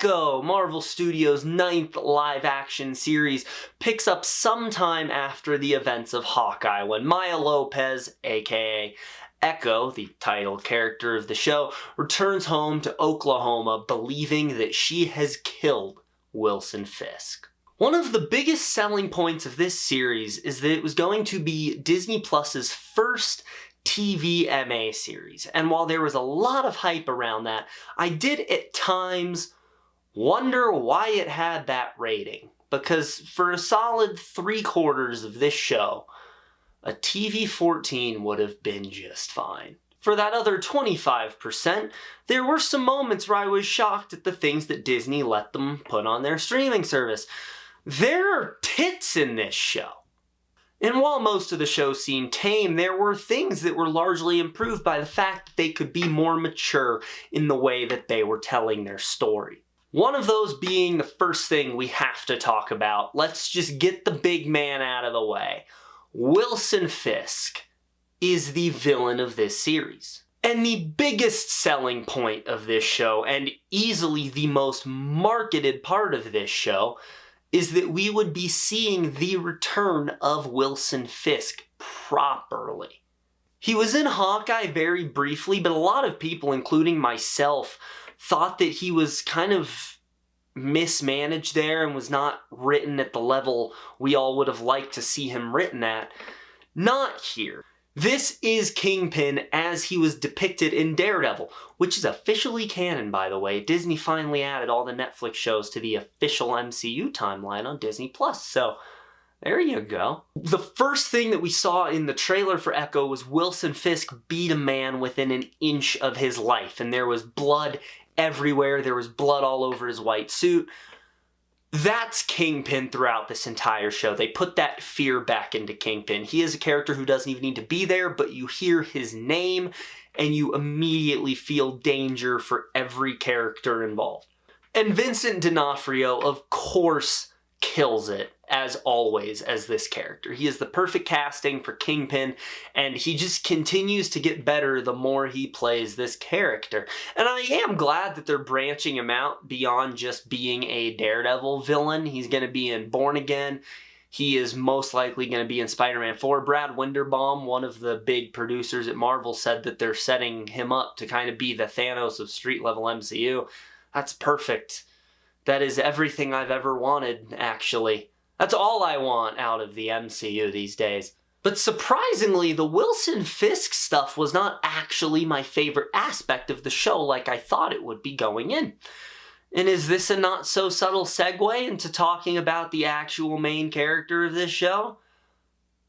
Echo, Marvel Studios' 9th live-action series, picks up sometime after the events of Hawkeye, when Maya Lopez, aka Echo, the title character of the show, returns home to Oklahoma believing that she has killed Wilson Fisk. One of the biggest selling points of this series is that it was going to be Disney Plus's first TVMA series, and while there was a lot of hype around that, I did at times wonder why it had that rating, because for a solid 3/4 of this show, a TV-14 would have been just fine. For that other 25%, there were some moments where I was shocked at the things that Disney let them put on their streaming service. There are tits in this show. And while most of the show seemed tame, there were things that were largely improved by the fact that they could be more mature in the way that they were telling their story. One of those being the first thing we have to talk about. Let's just get the big man out of the way. Wilson Fisk is the villain of this series. And the biggest selling point of this show, and easily the most marketed part of this show, is that we would be seeing the return of Wilson Fisk properly. He was in Hawkeye very briefly, but a lot of people, including myself, thought that he was kind of mismanaged there and was not written at the level we all would have liked to see him written at. Not here. This is Kingpin as he was depicted in Daredevil, which is officially canon, by the way. Disney finally added all the Netflix shows to the official MCU timeline on Disney+, so there you go. The first thing that we saw in the trailer for Echo was Wilson Fisk beat a man within an inch of his life, and there was blood everywhere. There was blood all over his white suit. That's Kingpin throughout this entire show. They put that fear back into Kingpin. He is a character who doesn't even need to be there, but you hear his name and you immediately feel danger for every character involved. And Vincent D'Onofrio, of course, kills it, as always, as this character. He is the perfect casting for Kingpin, and he just continues to get better the more he plays this character. And I am glad that they're branching him out beyond just being a Daredevil villain. He's going to be in Born Again. He is most likely going to be in Spider-Man 4. Brad Winderbaum, one of the big producers at Marvel, said that they're setting him up to kind of be the Thanos of street-level MCU. That's perfect. That is everything I've ever wanted, actually. That's all I want out of the MCU these days. But surprisingly, the Wilson Fisk stuff was not actually my favorite aspect of the show like I thought it would be going in. And is this a not-so-subtle segue into talking about the actual main character of this show?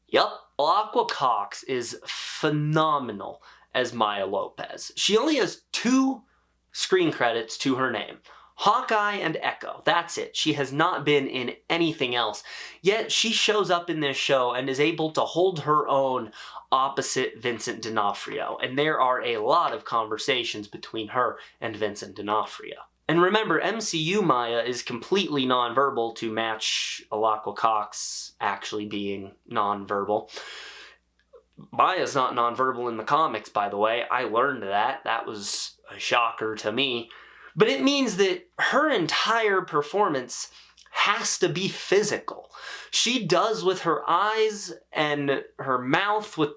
Yup, Alaqua Cox is phenomenal as Maya Lopez. She only has 2 screen credits to her name. Hawkeye and Echo, that's it. She has not been in anything else. Yet she shows up in this show and is able to hold her own opposite Vincent D'Onofrio. And there are a lot of conversations between her and Vincent D'Onofrio. And remember, MCU Maya is completely nonverbal to match Alaqua Cox actually being nonverbal. Maya's not nonverbal in the comics, by the way. I learned that. That was a shocker to me. But it means that her entire performance has to be physical. She does with her eyes and her mouth, with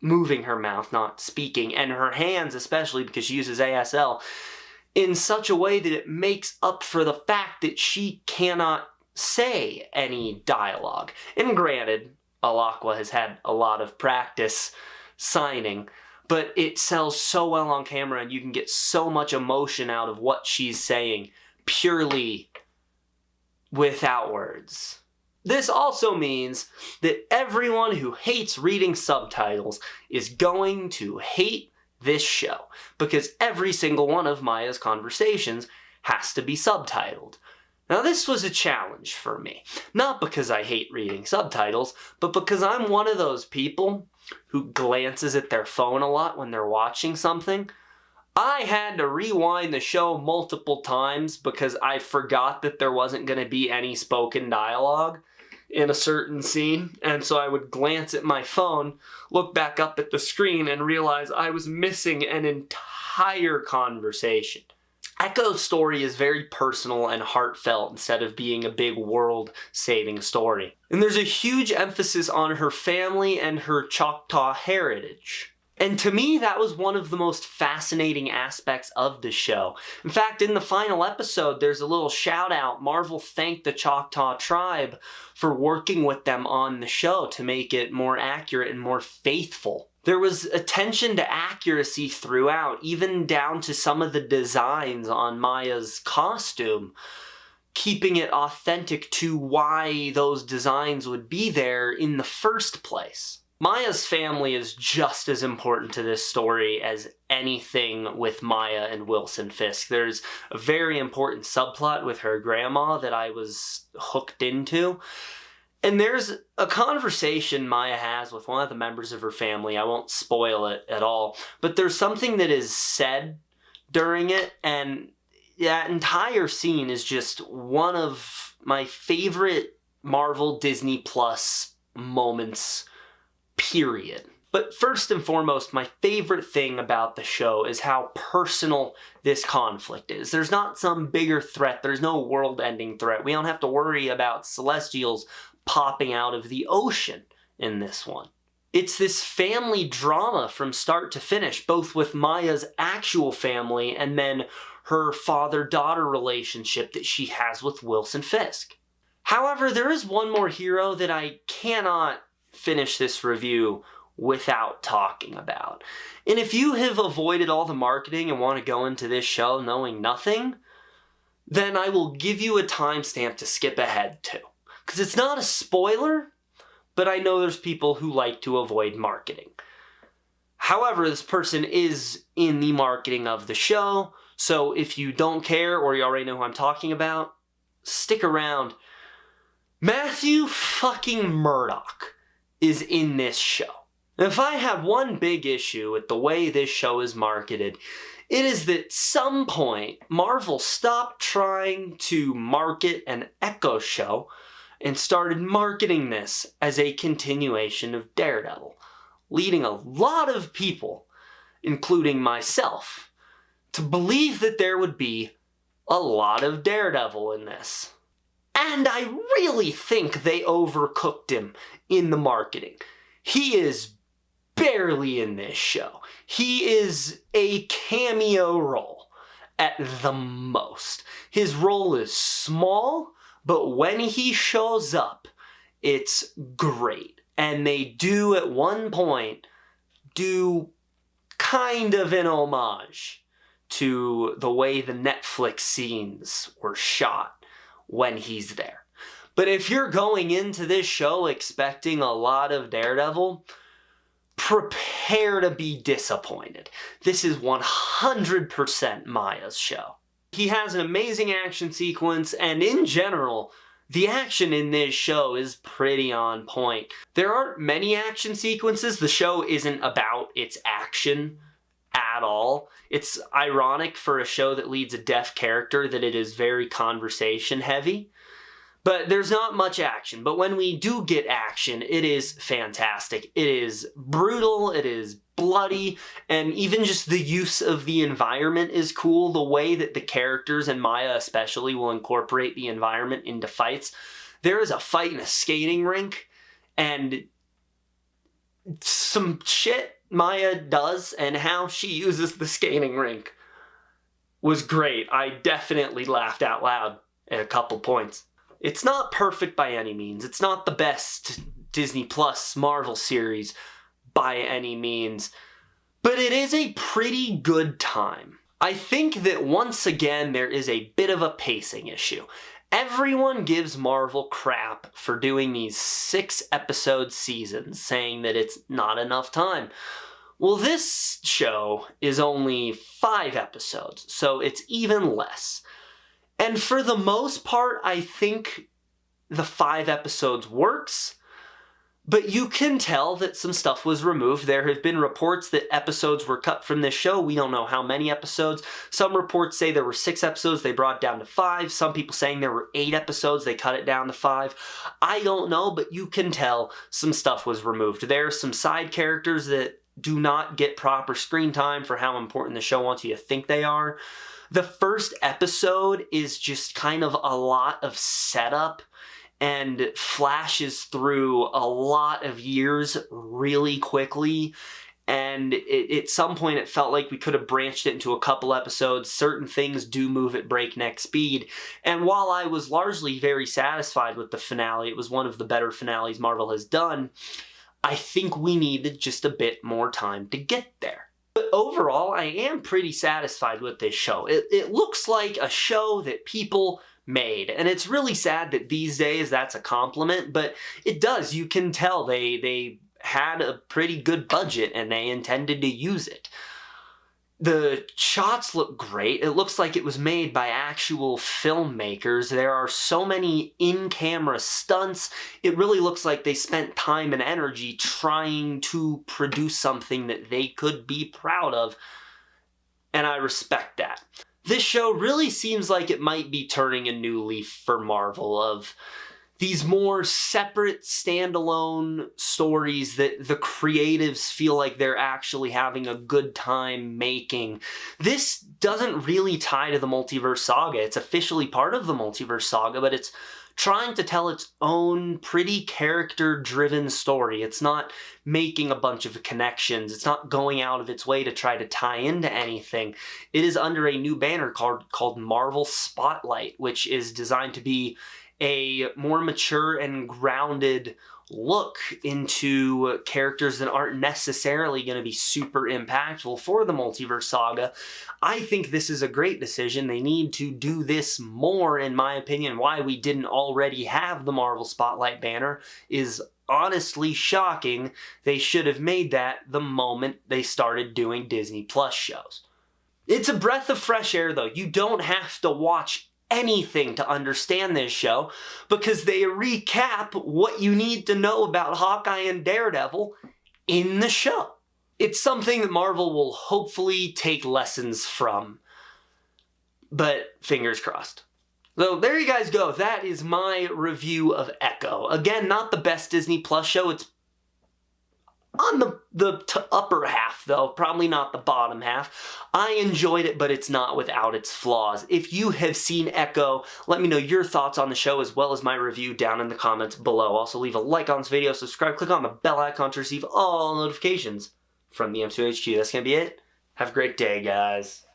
moving her mouth, not speaking, and her hands especially because she uses ASL, in such a way that it makes up for the fact that she cannot say any dialogue. And granted, Alaqua has had a lot of practice signing, but it sells so well on camera and you can get so much emotion out of what she's saying purely without words. This also means that everyone who hates reading subtitles is going to hate this show, because every single one of Maya's conversations has to be subtitled. Now this was a challenge for me, not because I hate reading subtitles, but because I'm one of those people who glances at their phone a lot when they're watching something. I had to rewind the show multiple times because I forgot that there wasn't going to be any spoken dialogue in a certain scene, and so I would glance at my phone, look back up at the screen, and realize I was missing an entire conversation. Echo's story is very personal and heartfelt instead of being a big world-saving story. And there's a huge emphasis on her family and her Choctaw heritage. And to me, that was one of the most fascinating aspects of the show. In fact, in the final episode, there's a little shout out. Marvel thanked the Choctaw tribe for working with them on the show to make it more accurate and more faithful. There was attention to accuracy throughout, even down to some of the designs on Maya's costume, keeping it authentic to why those designs would be there in the first place. Maya's family is just as important to this story as anything with Maya and Wilson Fisk. There's a very important subplot with her grandma that I was hooked into. And there's a conversation Maya has with one of the members of her family. I won't spoil it at all. But there's something that is said during it, and that entire scene is just one of my favorite Marvel Disney Plus moments, period. But first and foremost, my favorite thing about the show is how personal this conflict is. There's not some bigger threat. There's no world-ending threat. We don't have to worry about Celestials popping out of the ocean in this one. It's this family drama from start to finish, both with Maya's actual family and then her father-daughter relationship that she has with Wilson Fisk. However, there is one more hero that I cannot finish this review without talking about. And if you have avoided all the marketing and want to go into this show knowing nothing, then I will give you a timestamp to skip ahead to. Because it's not a spoiler, but I know there's people who like to avoid marketing. However, this person is in the marketing of the show, so if you don't care or you already know who I'm talking about, stick around. Matthew fucking Murdock is in this show. And if I have one big issue with the way this show is marketed, it is that at some point Marvel stopped trying to market an Echo show and started marketing this as a continuation of Daredevil, leading a lot of people, including myself, to believe that there would be a lot of Daredevil in this. And I really think they overcooked him in the marketing. He is barely in this show. He is a cameo role at the most. His role is small, but when he shows up, it's great. And they do, at one point, do kind of an homage to the way the Netflix scenes were shot when he's there. But if you're going into this show expecting a lot of Daredevil, prepare to be disappointed. This is 100% Maya's show. He has an amazing action sequence, and in general, the action in this show is pretty on point. There aren't many action sequences. The show isn't about its action at all. It's ironic for a show that leads a deaf character that it is very conversation heavy. But there's not much action. But when we do get action, it is fantastic. It is brutal, it is bloody, and even just the use of the environment is cool. The way that the characters, and Maya especially, will incorporate the environment into fights. There is a fight in a skating rink, and some shit Maya does and how she uses the skating rink was great. I definitely laughed out loud at a couple points. It's not perfect by any means. It's not the best Disney Plus Marvel series by any means, but it is a pretty good time. I think that once again there is a bit of a pacing issue. Everyone gives Marvel crap for doing these 6-episode seasons, saying that it's not enough time. Well, this show is only 5 episodes, so it's even less. And for the most part, I think the 5 episodes works, but you can tell that some stuff was removed. There have been reports that episodes were cut from this show. We don't know how many episodes. Some reports say there were 6 episodes, they brought it down to 5. Some people saying there were 8 episodes, they cut it down to 5. I don't know, but you can tell some stuff was removed. There are some side characters that do not get proper screen time for how important the show wants you to think they are. The first episode is just kind of a lot of setup and flashes through a lot of years really quickly. And at some point it felt like we could have branched it into a couple episodes. Certain things do move at breakneck speed. And while I was largely very satisfied with the finale, it was one of the better finales Marvel has done, I think we needed just a bit more time to get there. But overall, I am pretty satisfied with this show. It looks like a show that people made. And it's really sad that these days that's a compliment, but it does. You can tell they had a pretty good budget and they intended to use it. The shots look great. It looks like it was made by actual filmmakers. There are so many in-camera stunts. It really looks like they spent time and energy trying to produce something that they could be proud of, and I respect that. This show really seems like it might be turning a new leaf for Marvel, of these more separate, standalone stories that the creatives feel like they're actually having a good time making. This doesn't really tie to the Multiverse Saga. It's officially part of the Multiverse Saga, but it's trying to tell its own pretty character-driven story. It's not making a bunch of connections. It's not going out of its way to try to tie into anything. It is under a new banner called Marvel Spotlight, which is designed to be a more mature and grounded look into characters that aren't necessarily going to be super impactful for the Multiverse Saga. I think this is a great decision. They need to do this more, in my opinion. Why we didn't already have the Marvel Spotlight banner is honestly shocking. They should have made that the moment they started doing Disney Plus shows. It's a breath of fresh air, though. You don't have to watch anything to understand this show, because they recap what you need to know about Hawkeye and Daredevil in the show. It's something that Marvel will hopefully take lessons from, but fingers crossed. So there you guys go. That is my review of Echo. Again, not the best Disney Plus show. It's on the upper half, though, probably not the bottom half. I enjoyed it, but it's not without its flaws. If you have seen Echo, let me know your thoughts on the show as well as my review down in the comments below. Also, leave a like on this video, subscribe, click on the bell icon to receive all notifications from the M2HQ. That's going to be it. Have a great day, guys.